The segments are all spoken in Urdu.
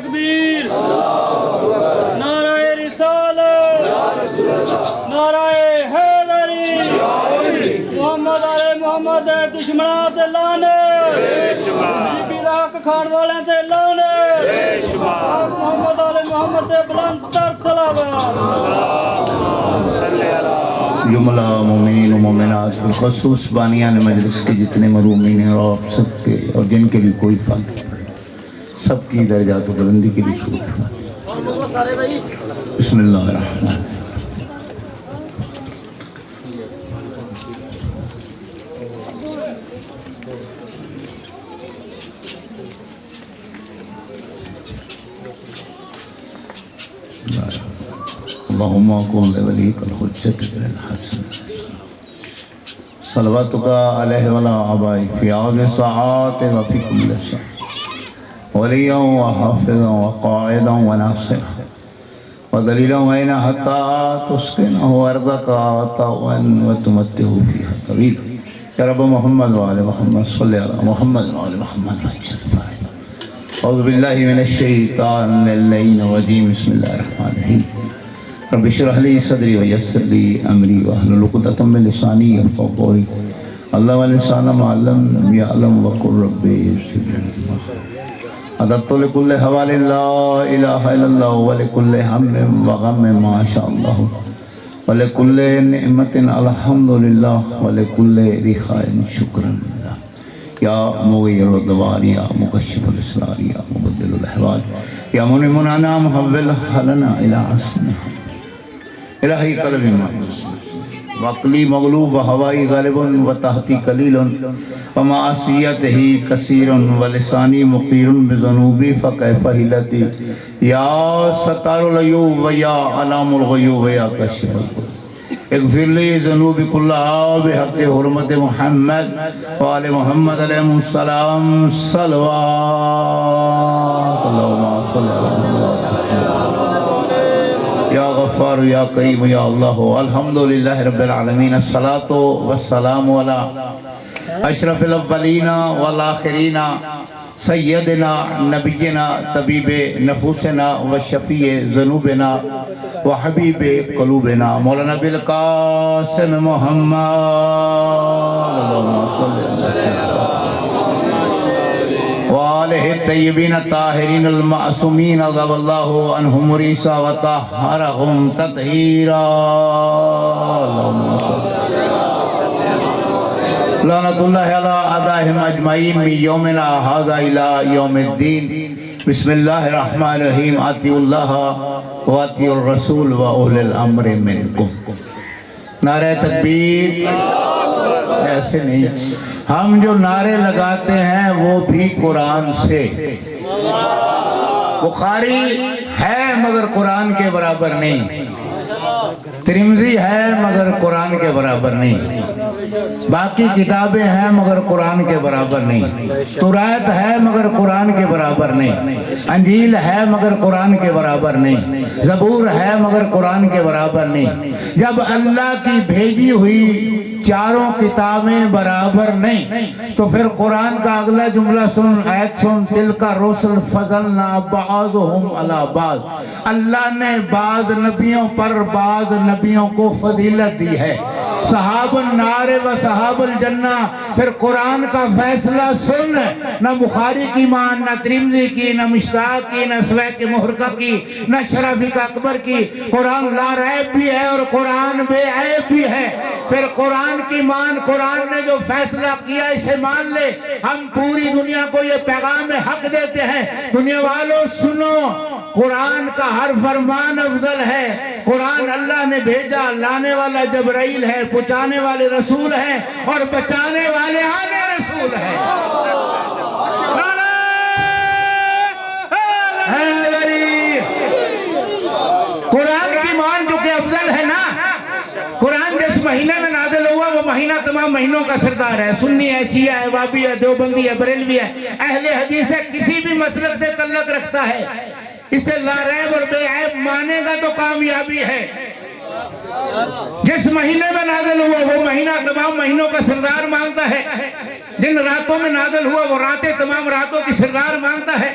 تکبیر، نعرہ رسالت، نعرہ حیدری، محمد علیہ محمد دے دشمناں تے لعنت، غریبی دا حق کھان والیاں تے لعنت، محمد علیہ محمد دے بلند تر صلوات۔ جملہ مومنین و مومنات بالخصوص بانیان مجلس کے جتنے مرومین ہیں اور آپ سب کے اور جن کے بھی کوئی فن سب کی درجات و بلندی کے لیے شکر۔ بسم اللہ الرحمن اللہم اکن لولیک الحجت بن الحسن صلواتک علیہ وعلی آبائی فی عاد ساعات وفی کل ساعت ولیا وحافظا وقائدا وناصرا ودلیلا وعینا حتی تسکنہ ارضک طوعا وتمتعہ فیہا طویلا۔ یا رب محمد وآل محمد صلی علی محمد وآل محمد اعوذ باللہ من الشیطان اللعین الرجیم بسم اللہ الرحمن الرحیم رب اشرح لي صدري ويسر لي امري واحلل عقدة من لساني يفقهوا قولي اللهم لسان ما لم يعلم وقل ربي يسرني عددت لكل حوال لا اله الا الله ولكل هم وغم ما شاء الله ولكل نعمة الحمد لله ولكل رخاء شكرا لله یا مغیر الدوار یا مکشف الاسرار یا مبدل الاحوال یا منعم عنا محول حلنا الى حسنہ الہی قلب محبوس وقلی مغلوب ہوائی غالب و تحتی قلیل و معصیتہی کثیر و لسانی مقیر بذنوبی فکیف حیلتی یا ستار العیوب و یا علام الغیوب یا کشف الغیوب اغفر لی ذنوبی کلہا بحق حرمت محمد و آل محمد علیہ السلام صلوات اللہم صلی اللہ علیہ یا غفار یا کریم یا اللہ الحمدللہ رب العالمین الصلاة والسلام علی اشرف الاولین والآخرین سیدنا نبینا طبیب نفوسنا وشفیع ذنوبنا وحبیب قلوبنا مولانا بالقاسم محمد اللہم صلی اللہ علیہ وسلم وآلہ الطیبین الطاہرین المعصومین غضب اللہ عنہم ریسا وطہرہم تطہیرا لعنت اللہ علی اعدائہم اجمعین من یومنا ھذا الی یوم الدین بسم اللہ الرحمن الرحیم اطیعوا اللہ واطیعوا الرسول واولی الامر منکم۔ نعرہ تکبیر ایسے نہیں، ہم جو نعرے لگاتے ہیں وہ بھی قرآن سے۔ بخاری ہے مگر قرآن کے برابر نہیں، ترمذی ہے مگر قرآن کے برابر نہیں، باقی کتابیں ہیں مگر قرآن کے برابر نہیں، تورات ہے مگر قرآن کے برابر نہیں، انجیل ہے مگر قرآن کے برابر نہیں، زبور ہے مگر قرآن کے برابر نہیں۔ جب اللہ کی بھیجی ہوئی چاروں کتابیں برابر نہیں تو پھر قرآن کا اگلا جملہ سن، آیت سن، تلک الرسل فضلنا بعضهم علی بعض، اللہ نے بعض نبیوں پر بعض نبیوں کو فضیلت دی ہے۔ صحاب النار و صحاب الجنہ، پھر قرآن کا فیصلہ سن، نہ بخاری کی مان، نہ ترمذی کی، نہ مشتاق کی، نہ سویق محرقہ کی، نہ شرافی کا اکبر کی۔ قرآن لا ریب بھی ہے اور قرآن بے عیب بھی ہے، پھر قرآن کی مان، قرآن نے جو فیصلہ کیا اسے مان لے۔ ہم پوری دنیا کو یہ پیغام حق دیتے ہیں، دنیا والوں سنو، قرآن کا ہر فرمان افضل ہے۔ قرآن اللہ نے بھیجا، لانے والا جبرائیل ہے، پہنچانے والے رسول ہیں اور بچانے والے آنے رسول ہیں۔ قرآن کی مان جو کہ افضل ہے نا، قرآن جس مہینے میں نازل ہوا وہ مہینہ تمام مہینوں کا سردار ہے، سنی ہے، شیعہ ہے، وابی ہے، دیوبندی ہے، بریلوی ہے، اہل حدیث ہے، کسی بھی مسلک سے تعلق رکھتا ہے، اسے لا ریب اور بے عیب مانے گا تو کامیابی ہے۔ جس مہینے میں نازل ہوا وہ مہینہ تمام مہینوں کا سردار مانتا ہے۔ جن راتوں میں نازل ہوا وہ راتیں تمام راتوں کی سردار مانتا ہے.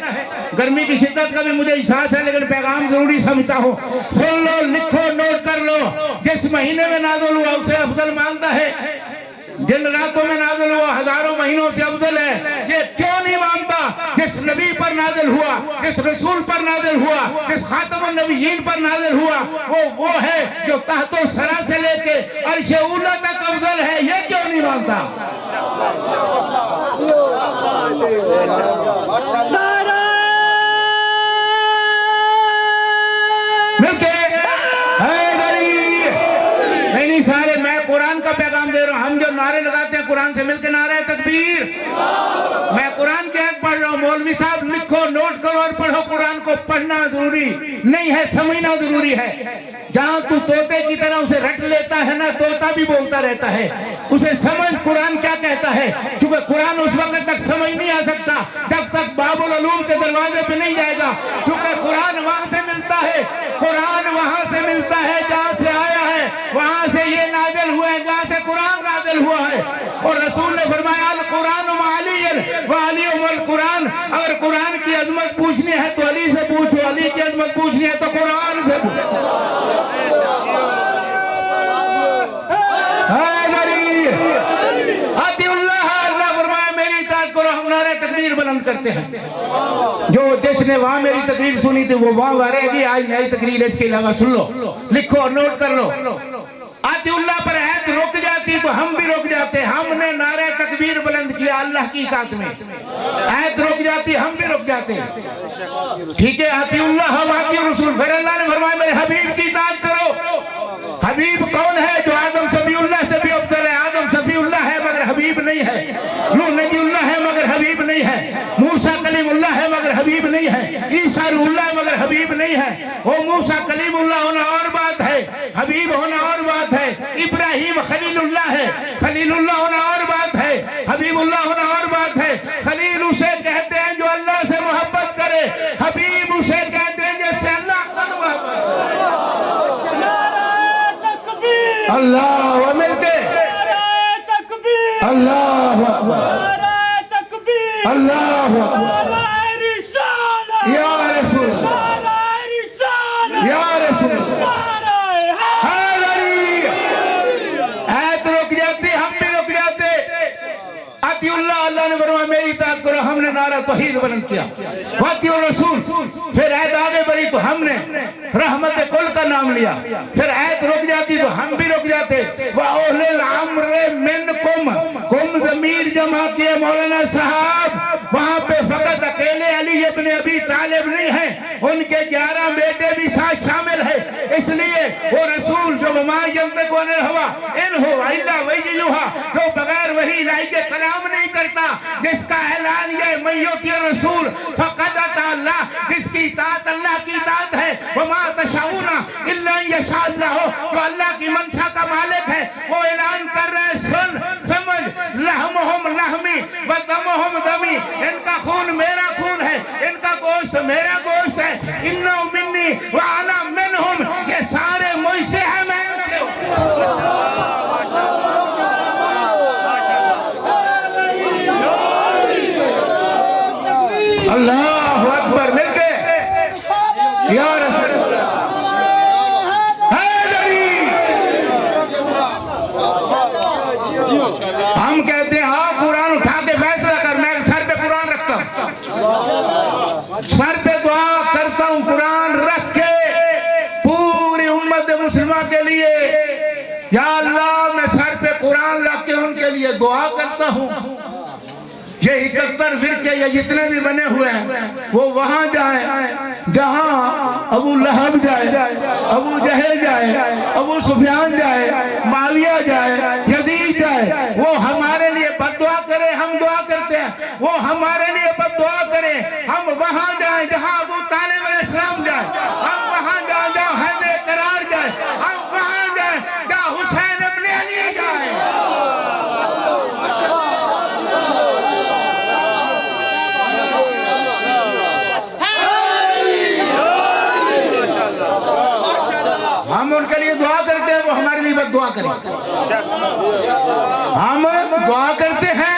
گرمی کی شدت کا بھی مجھے احساس ہے لیکن پیغام ضروری سمجھتا ہوں. سن لو, لکھو, نوٹ کر لو. جس مہینے میں نازل ہوا اسے افضل مانتا ہے. جن راتوں میں نازل ہوا ہزاروں مہینوں سے افضل ہے. یہ کیوں نہیں مانتا؟ جس نبی پر نازل ہوا, جس رسول پر نازل ہوا, جس خاتم النبیین پر نازل ہوا, وہ ہے جو تحت و سرا سے لے کے عرش اولی تک افضل ہے. یہ کیوں نہیں مانتا؟ مل کے نہیں سارے میں قرآن کا پیغام دے رہا ہوں. ہم جو نعرے لگاتے ہیں قرآن سے مل کے نعرہ تکبیر. میں قرآن کی آیت پڑھ رہا ہوں. مولوی صاحب لکھو, نوٹ کرو اور پڑھو. قرآن کو پڑھنا ضروری نہیں ہے, سمجھنا ضروری ہے. جہاں تو طوطے کی طرح اسے رٹ لیتا ہے نا, طوطا بھی بولتا رہتا ہے. اسے سمجھ قرآن کیا کہتا ہے, کیونکہ قرآن اس وقت تک سمجھ نہیں آ سکتا جب تک باب العلوم کے دروازے پہ نہیں جائے گا. کیونکہ قرآن وہاں سے ملتا ہے, قرآن وہاں سے ملتا ہے جہاں سے آیا ہے, وہاں سے یہ نازل ہوا ہے جہاں سے قرآن نازل ہوا ہے. اور رسول نے فرمایا القرآن علی وعلی القرآن. اگر قرآن کی عظمت پوچھنی ہے تو علی سے پوچھو, علی کی عظمت پوچھنی ہے تو قرآن سے پوچھو. آتی اللہ, اللہ فرمایا میری اطاعت کرو. ہم نعرہ تکبیر بلند کرتے ہیں. جس نے وہاں میری تقریر سنی تھی وہ وہاں رہے گی. آج نئی تقریر اس کے علاوہ سن لو, لکھو اور نوٹ کر لو. آتی اللہ پر آیت رک جاتی تو ہم بھی رک جاتے. ہم نے نعرہ تکبیر بلند کیا اللہ کی اطاعت میں. آیت رک جاتی ہم بھی رک جاتے. ٹھیک ہے, آتی اللہ ہم آتی رسول. پھر اللہ نے فرمایا میرے حبیب کی اطاعت کرو. حبیب کون ہے؟ جو آدم صفی اللہ سے بھی افضل ہے. آدم صفی اللہ ہے مگر حبیب نہیں ہے. نوح نبی اللہ ہے مگر حبیب نہیں ہے. موسیٰ کلیم اللہ ہے مگر حبیب نہیں ہے. عیسیٰ روح اللہ ہے مگر حبیب نہیں ہے. وہ موسیٰ کلیم اللہ ہونا اور بات ہے, حبیب ہونا اور بات ہے. ابراہیم خلیل اللہ ہے, خلیل اللہ ہونا اور بات ہے, حبیب اللہ ہونا اور بات ہے. خلیل اسے کہتے ہیں جو اللہ سے محبت کرے, حبیب اسے کہتے ہیں جس سے اللہ کا محبت کرے. اللہ مل کے اللہ اللہ یا رسول یا رسول. آیت رک جاتی ہم بھی رک جاتے. آتی اللہ, اللہ نے فرمایا میری اطاعت کرو. ہم نے نعرہ توحید بلند کیا. واتی الرسول. پھر آیت آگے بڑھی تو ہم نے رحمت کل کا نام لیا. پھر آیت رک جاتی تو ہم بھی رک جاتے. وَأُولِي الْأَمْرِ مِنْكُمْ, کم ضمیر جمع کیے مولانا صاحب. وہاں پہ فقط اکیلے علی ابن ابی طالب نہیں ہیں, ان کے 11 بیٹے بھی ساتھ شامل ہیں. اس لیے وہ رسول جو وما ينطق عن الهوى ان هو الا وحی یوحی, جو بغیر وحی الہی کے کلام نہیں کرتا, جس کا اعلان یہ من یطیع الرسول فقد اطاع اللہ, جس کی اطاعت اللہ کی اطاعت ہے. وما تشاؤون الا ان یشاء اللہ, جو اللہ کی منشا کا مالک ہے. وہ اعلان کر رہے ہیں سن سمجھ, لحمہم لحمی ودمہم دمی, ان کا خون میرا خون ہے, ان کا گوشت میرا گوشت ہے. انہو منی وانا منہم, یہ سارے مجھ سے ہیں میں ان سے ہوں. اللہ اکبر. مل کے یا رسول ہم کہتے ہیں ہاں قرآن اٹھا کے فیصلہ کر. میں سر پہ قرآن رکھتا ہوں, سر پہ دعا کرتا ہوں قرآن رکھ کے پوری امت مسلمہ کے لیے. یا اللہ میں سر پہ قرآن رکھ کے ان کے لیے دعا کرتا ہوں. یہ 71 فرقے یا جتنے بھی بنے ہوئے ہیں وہ وہاں جائیں جہاں ابو لہب جائے, ابو جہل جائے, ابو سفیان جائے, معاویہ جائے, یزید جائے. وہ ہمارے لیے بد دعا کرے, ہم دعا کرتے ہیں. وہ ہمارے لیے بد دعا کرے, ہم وہاں جائیں جہاں ابو طالب علیہ السلام جائے. ہم وہاں جائیں جہاں حیدر قرار جائے. ہم وہاں جائیں جہاں حسین ابن علی جائے. ہم ان کے لیے دعا کرتے ہیں, وہ ہمارے لیے بد دعا کریں. ہم دعا کرتے ہیں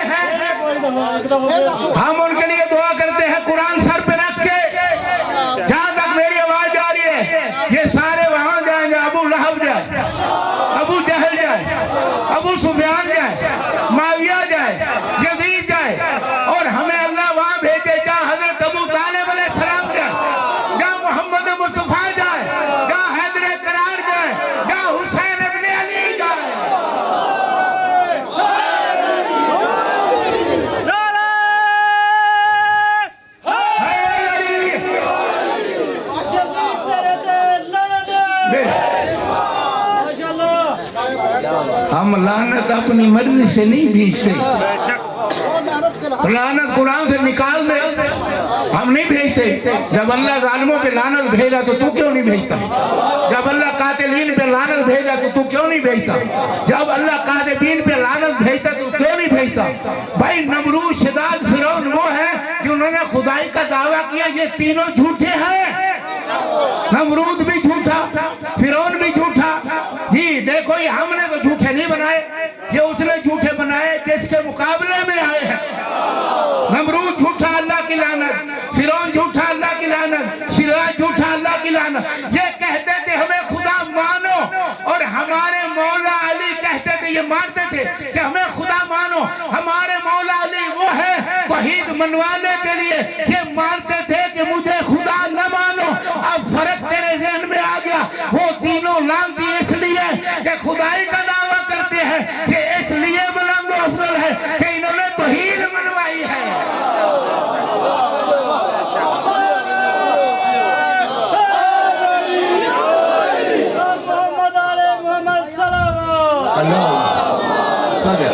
ہم ان کے لیے دعا کرتے ہیں قرآن سر پہ رکھ کے. جہاں تک میری آواز جا رہی ہے یہ سارے وہاں جائیں گے. ابو لہب جائے, ابو جہل جائے, ابو سفیان جائے, معاویہ جائے, یزید جائے, اور ہمیں اللہ وہاں بھیجے جہاں حضرت ابو طالب علیہ السلام جائے, جہاں محمد مصطفیٰ جائے, جہاں حیدر قرار جائے, جہاں حسین ابن علی جائے. ہم لعنت اپنی مرضی سے نہیں بھیجتے. لعنت قرآن سے نکال دے, ہم نہیں بھیجتے. جب اللہ ظالموں پہ لعنت بھیجا تو تو کیوں نہیں بھیجتا؟ جب اللہ قاتلین پہ لعنت بھیجا تو کیوں نہیں بھیجتا؟ جب اللہ قاذبین پہ لعنت بھیجتا تو کیوں نہیں بھیجتا؟ بھائی نمرود, شداد, فرعون وہ ہیں کہ انہوں نے خدائی کا دعویٰ کیا. یہ تینوں جھوٹے ہیں. نمرود بھی جھوٹا, فرعون بھی جھوٹا. جی دیکھو یہ ہم نے تو جھوٹے نہیں بنائے, یہ اس نے جھوٹے بنائے جس کے مقابلے میں آئے ہیں. نمرود جھوٹا, اللہ کی لعنت. فرعون جھوٹا, اللہ کی لعنت. شداد جھوٹا, اللہ کی لعنت. یہ کہتے تھے ہمیں خدا مانو, اور ہمارے مولا علی کہتے تھے, یہ مانتے تھے کہ ہمیں خدا مانو. ہمارے مولا علی وہ ہے توحید منوانے کے لیے. یہ مانتے تھے کہ مجھے خدا نہ مانو. اب فرق تیرے ذہن میں آ گیا. وہ تینوں لعنتی اس لیے کہ خدائی کا دعویٰ کرتے ہیں, یہ اس لیے بلند و افضل ہے کہ انہوں نے توحید منوائی ہے. محمد علی محمد صلوات. اللہ صلی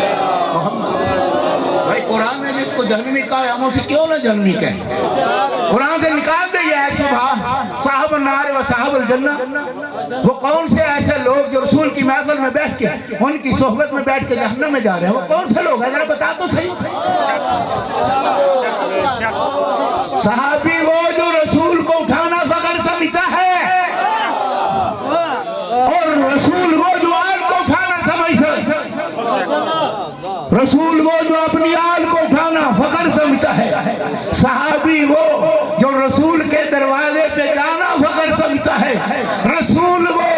محمد. بھائی قرآن نے جس کو جہنمی کہا ہے ہم اسے کیوں نہ جہنمی کہیں؟ قرآن سے نکال دے یہ ایسی بات. صاحب النار و صاحب الجنہ وہ کون سے ایسے لوگ جو رسول کی محفل میں بیٹھ کے, ان کی صحبت میں بیٹھ کے جہنم میں جا رہے ہیں؟ وہ کون سے لوگ ہیں ذرا بتا تو صحیح. صحابی وہ جو رسول کو اٹھانا فخر سمجھتا ہے, اور رسول وہ جو آل کو اٹھانا سمجھتا ہے. رسول وہ جو اپنی آل کو اٹھانا فخر سمجھتا ہے. صحابی وہ جو رسول کے دروازے پہ جانا فخر سمجھتا ہے. رسول وہ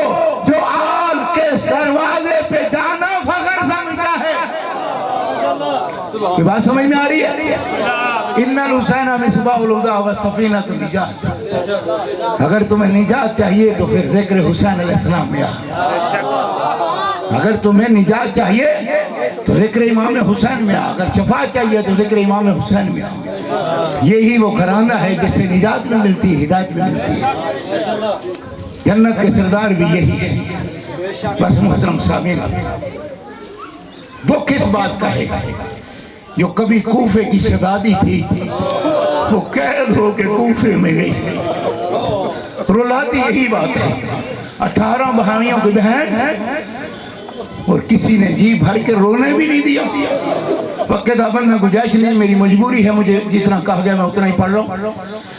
جو آل کے دروازے پہ جانا فخر سمجھتا ہے. یہ بات سمجھ میں آ رہی ہے؟ ان الحسین مصباح الہدی والسفینۃ النجات. اگر تمہیں نجات چاہیے تو پھر ذکر حسین علیہ السلام میں آ. اگر تمہیں نجات چاہیے تو ذکر امام حسین میں آ. اگر شفاعت چاہیے تو ذکر امام حسین میں آ. یہی وہ گھرانہ ہے جس سے نجات بھی ملتی ہے, ہدایت بھی ملتی ہے. جنت کے سردار بھی یہی ہے. بس محترم سامعین, وہ کس بات کا ہے جو کبھی کوفے کی شہزادی تھی, وہ قید ہو کے کوفے میں گئی. رلاتی یہی بات ہے. 18 بھائیوں کی بہن ہے اور کسی نے جی بھر کے رونے بھی نہیں دیا. وقت ابن میں گنجائش نہیں, میری مجبوری ہے, مجھے جتنا کہا گیا میں اتنا ہی پڑھ رہا ہوں.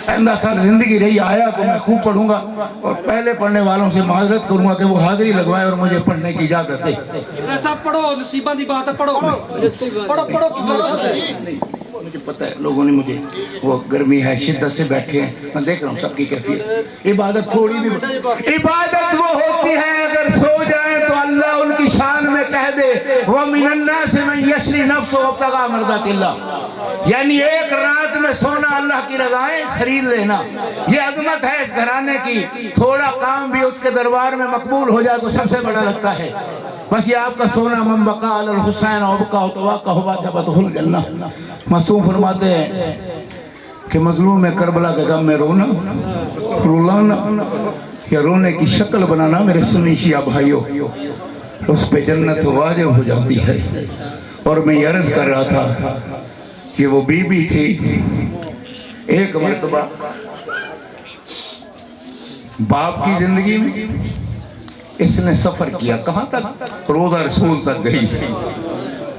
آئندہ سال زندگی رہی آیا تو میں خوب پڑھوں گا, اور پہلے پڑھنے والوں سے معذرت کروں گا کہ وہ حاضری لگوائے اور مجھے پڑھنے کی اجازت دے. صاحب پڑھو, نصیبہ دی بات ہے, پڑھو پڑھو. مجھے پتہ ہے لوگوں نے مجھے, وہ گرمی ہے, شدت سے بیٹھے ہیں, میں دیکھ رہا ہوں سب کی کیفیت. عبادت تھوڑی بھی, عبادت وہ ہوتی ہے اگر سو جائیں تو اللہ ان کی شان میں کہہ دے وَمِنَ النَّاسِ مَن يَشْرِي نَفْسَهُ ابْتِغَاءَ مَرْضَاتِ اللَّهِ. یعنی ایک رات میں سونا اللہ کی رضائیں خرید لینا, یہ عظمت ہے اس گھرانے کی. تھوڑا کام بھی اس کے دربار میں مقبول ہو جائے تو سب سے بڑا لگتا ہے. بس یہ آپ کا سونا من بقا علی الحسین وبقا وتوقع وجبتہ الجنہ. معصوم فرماتے ہیں کہ مظلوم کربلا کے غم میں رونا, رلانا یا رونے کی شکل بنانا میرے سنی شیعہ بھائیوں, اس پہ جنت واجب ہو جاتی ہے. اور میں یہ عرض کر رہا تھا کہ وہ بی بی تھی, ایک مرتبہ باپ کی زندگی میں اس نے سفر کیا. کہاں تک؟ روضہ رسول تک گئی.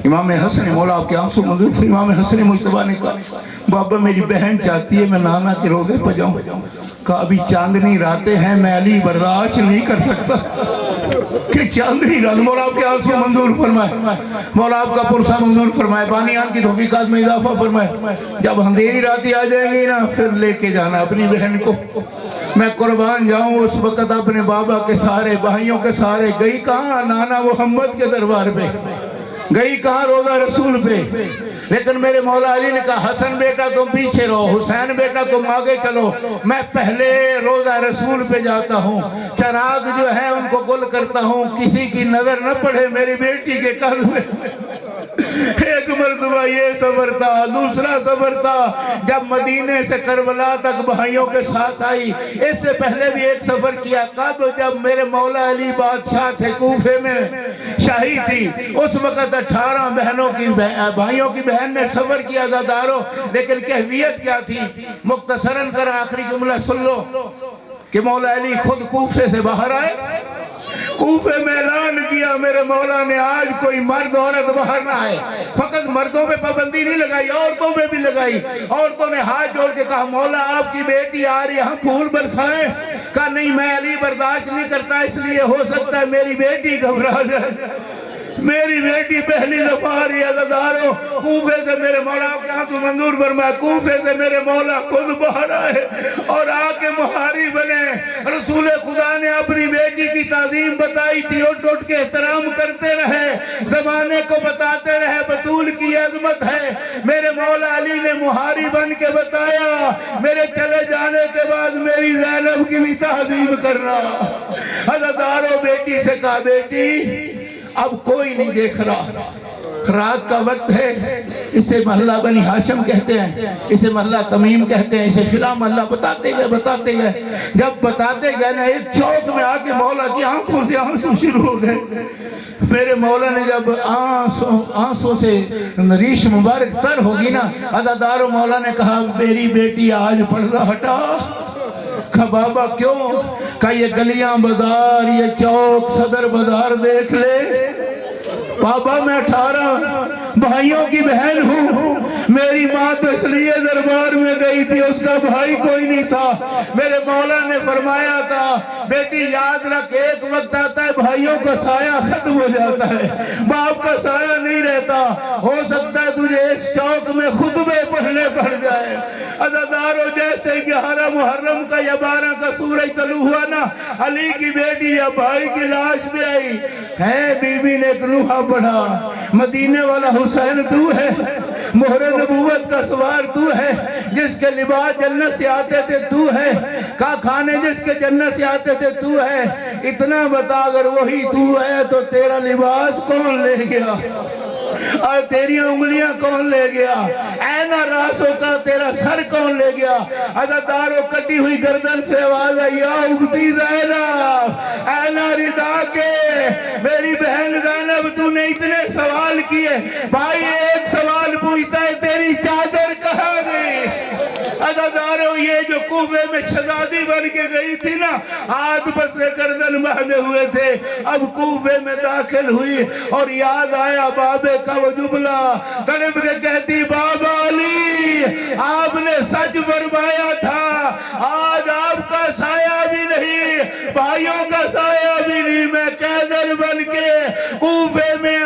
امام حسن مولا آپ کے آنسو منظور پھر امام حسن مجتبیٰ نے کہا بابا میری بہن چاہتی ہے میں نانا کے روضے پہ جاؤں. کہا ابھی چاندنی راتیں ہیں, میں علی برداشت نہیں کر سکتا. کہ چاندنی رات مولا آپ کے آنسو منظور فرمائے، مولا آپ کا پرسہ منظور فرمائے، بانیان کی توفیقات میں اضافہ فرمائے۔ جب اندھیری راتی آ جائیں گی نا پھر لے کے جانا اپنی بہن کو، میں قربان جاؤں اس وقت اپنے بابا کے سارے بھائیوں کے سارے، گئی کہاں نانا محمد کے دربار پہ، گئی کہاں روضہ رسول پہ، لیکن میرے مولا علی نے کہا حسن بیٹا تم پیچھے رہو، حسین بیٹا تم آگے چلو، میں پہلے روضہ رسول پہ جاتا ہوں، چراغ جو ہے ان کو گل کرتا ہوں، کسی کی نظر نہ پڑے میری بیٹی کے قلب میں۔ ایک مرتبہ یہ صبر تھا، دوسرا صبر تھا جب مدینے سے کربلا تک بھائیوں کے ساتھ آئی، اس سے پہلے بھی ایک سفر کیا، کب جب میرے مولا علی بادشاہ تھے، کوفے میں شاہی تھی، اس وقت 18 بہنوں کی بھائیوں کی بہن نے سفر کیا زادارو، لیکن کیفیت کیا تھی مختصراً کر آخری جملہ سن لو کہ مولا علی خود کوفے سے باہر آئے، کوفے میں اعلان کیا میرے مولا نے آج کوئی مرد عورت باہر نہ آئے، فقط مردوں پہ پابندی نہیں لگائی، عورتوں پہ بھی لگائی، عورتوں نے ہاتھ جوڑ کے کہا مولا آپ کی بیٹی آ رہی ہے ہم پھول برسائیں، کہا نہیں میں علی برداشت نہیں کرتا، اس لیے ہو سکتا ہے میری بیٹی گھبرا جائے، میری بیٹی پہلی دفعہ آ رہی ہے عزیزارو، کوفے سے میرے مولا آپ کے ہاتھ منظور فرمائے، کوفے سے میرے مولا خود باہر آئے اور آ کے مہاری بنے، رسول خدا نے اپنی بیٹی کی تعظیم بتائی تھی، اٹھ اٹھ کے احترام کرتے رہے، زمانے کو بتاتے رہے بطول کی عظمت ہے، میرے مولا علی نے مہاری بن کے بتایا، میرے چلے جانے کے بعد میری زینب کی بھی تعظیم کرنا۔ عزیزارو بیٹی سے کہا بیٹی اب کوئی نہیں دیکھ رہا، رات کا وقت ہے، اسے محلہ بنی ہاشم کہتے ہیں، اسے محلہ تمیم کہتے ہیں، اسے فلاں محلہ بتاتے گئے، جب بتاتے گئے نا ایک چوک میں آکے مولا کی آنکھوں سے آنسو شروع ہو گئے، میرے مولا نے جب آنسوں سے ریش مبارک تر ہوگی نا، عزادارو مولا نے کہا میری بیٹی آج پردہ ہٹا، کہا بابا کیوں؟ کہا یہ گلیاں بازار یہ چوک صدر بازار دیکھ لے، بابا میں 18 بھائیوں کی بہن ہوں، میری ماں تو اس لیے دربار میں گئی تھی اس کا بھائی کوئی نہیں تھا، میرے مولا نے فرمایا تھا بیٹی یاد رکھ ایک وقت آتا ہے بھائیوں کا سایہ ختم ہو جاتا ہے، باپ کا سایہ نہیں رہتا، ہو سکتا ہے تجھے اس چوک میں خطبے پڑھنے پڑ جائے۔ عزیزارو جیسے 11 محرم کا یا 12 کا سورج طلوع ہوا نا، علی کی بیٹی یا بھائی کی لاش پہ آئی ہے، بی بی نے ایک لوحہ پڑھا، مدینے والا حسین تو ہے، مہر نبوت کا سوار تو ہے، جس کے لباس جنت سے آتے تھے تو ہے، کھانے جس کے جنت سے آتے تھے تو ہے، اتنا بتا اگر وہی تو ہے تو تیرا لباس کون لے گیا اور تیری انگلیاں کون لے گیا، اینا راسوں کا تیرا سر کون لے گیا۔ عزیزارو کٹی ہوئی گردن سے آواز آئی یا اختی زینب اینا رضا کے، میری بہن زینب تو نے اتنے سوال کیے، بھائی ایک سوال پوچھتا ہے تیری چادر کہاں گئی؟ عزیزارو یہ جو کوفے میں شہزادی بن کے گئی تھی نا، ہاتھ پر سے گردن باندھے ہوئے تھے، اب کوفے میں داخل ہوئی اور یاد آیا بابے کا وہ جملہ، تڑپ کے کہتی بابا علی آپ نے سچ فرمایا تھا، آج آپ کا سایہ بھی نہیں، بھائیوں کا سایہ بھی نہیں، میں قیدر بن کے کوفے میں